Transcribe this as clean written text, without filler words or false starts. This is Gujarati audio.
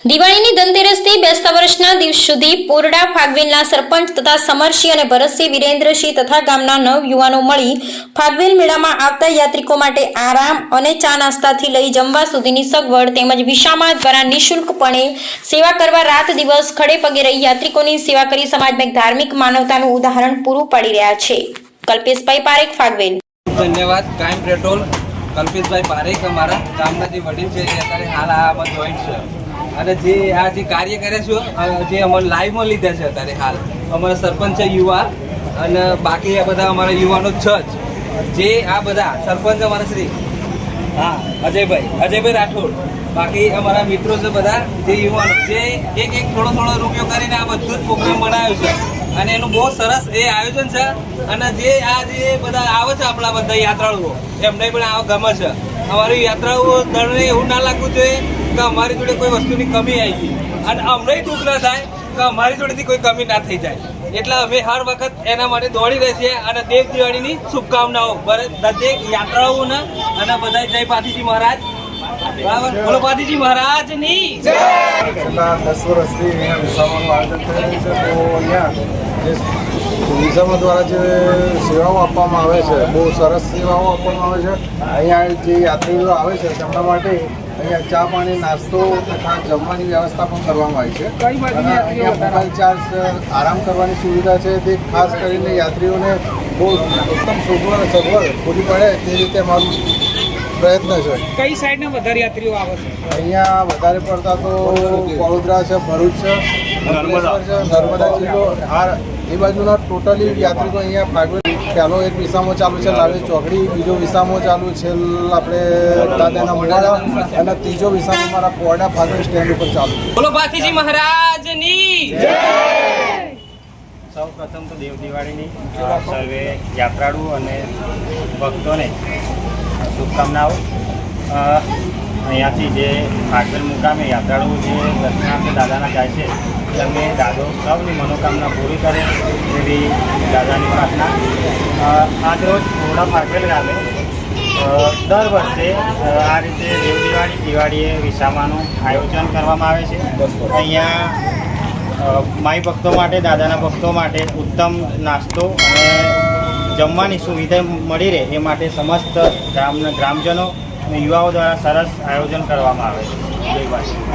દિવાળીની ધનતેરસથી બેસતા વર્ષના દિવસ સુધી પોરડા ફાગવેલના સરપંચ તથા સમરસિંહ અને ભરતસિંહ વિરેન્દ્રસિંહ તથા ગામના નવયુવાનો મળી ફાગવેલ મેળામાં આવતા યાત્રિકો માટે આરામ અને ચા નાસ્તાથી લઈ જમવા સુધીની સગવડ તેમજ વિસામા દ્વારા નિઃશુલ્કપણે સેવા કરવા રાત દિવસ ખડે પગે રહી યાત્રિકોની સેવા કરી સમાજમાં એક ધાર્મિક માનવતાનું ઉદાહરણ પૂરું પાડી રહ્યા છે। કલ્પેશભાઈ પારેખ, ફાગવેલ। ધન્યવાદ। ક્રાઇમ પેટ્રોલ કલ્પેશભાઈ પારેખ અમારા ગામના જે વડીલ છે એ અત્યારે હાલ આમાં જોઈન્ટ છે અને જે આ જે કાર્ય કરે છે જે અમારે લાઈવમાં લીધા છે અત્યારે હાલ અમારા સરપંચ યુવા અને બાકી આ બધા અમારા યુવાનો જ જે આ બધા સરપંચ અમારા શ્રી અજયભાઈ રાઠોડ બાકી અમારા મિત્રો છે બધા જે યુવાનો જે એક થોડો રૂપિયો કરીને આ બધું જ પ્રોગ્રામ બનાવ્યો છે અને એનું બહુ સરસ એ આયોજન છે અને જે આ જે બધા આવે છે આપણા બધા યાત્રાળુઓ એમને પણ આ ગમે છે। અમારી યાત્રાળુઓ દળને એવું ના લાગવું જોઈએ કે અમારી જોડે કોઈ વસ્તુની કમી આવી ગઈ અને અમને દુઃખ ના થાય કે અમારી જોડેથી કોઈ કમી ના થઈ જાય એટલે અમે હર વખત એના માટે દોડી રહી છીએ અને દેવ દિવાળીની શુભકામનાઓ દરેક યાત્રાળુઓને અને બધા જય પાથીજી મહારાજ બરાબર બોલો પાથીજી મહારાજની જય। છેલ્લા 10 વર્ષથી અહીંયા વિસામાનું આયોજન થઈ રહ્યું છે તો અહીંયા જે વિસામા દ્વારા જે સેવાઓ આપવામાં આવે છે બહુ સરસ સેવાઓ આપવામાં આવે છે। અહીંયા જે યાત્રીઓ આવે છે તેમના માટે અહીંયા ચા પાણી નાસ્તો તથા જમવાની વ્યવસ્થા પણ કરવામાં આવી છે અને અહીંયા મોબાઈલ ચાર્જ આરામ કરવાની સુવિધા છે તે ખાસ કરીને યાત્રીઓને બહુ ઉત્તમ સગવડ પૂરી પડે તે રીતે અમારું પ્રયત્ન છે। કઈ સાઈડના વધારે યાત્રીઓ આવે છે? અહીંયા વધારે પડતા તો વડોદરા છે, ભરૂચ છે, નર્મદા જિલ્લો એ બાજુના ટોટલી યાત્રિકો અહીંયા ફાગવેલ પહેલો એક વિસામો ચાલુ છે લાવે ચોકડી, બીજો વિસામો ચાલુ છે આપણે દાદાના મુંડાળા અને ત્રીજો વિસામો મારા પોરડા ફાગવેલ સ્ટેન્ડ ઉપર ચાલુ છે। બોલો પાથીજી મહારાજની જય। સૌ પ્રથમ તો દેવ દિવાળીની સર્વે યાત્રાળુ અને ભક્તોને શુભકામનાઓ। અહીંયાથી જે ફાગવેલ મુકામે યાત્રાળુઓ જે દર્શનાર્થે દાદાના જાય છે તેમને દાદો સૌની મનોકામના પૂરી કરે એવી દાદાની પ્રાર્થના। આજરોજ પોરડા ફાગવેલ ગામે દર વર્ષે આ રીતે દેવ દિવાળીએ વિસામાનું આયોજન કરવામાં આવે છે। અહીંયા માઈ ભક્તો માટે, દાદાના ભક્તો માટે ઉત્તમ નાસ્તો અને જમવાની સુવિધા મળી રહે એ માટે સમસ્ત ગ્રામજનો અને યુવાઓ દ્વારા સરસ આયોજન કરવામાં આવે છે। જય વાસી।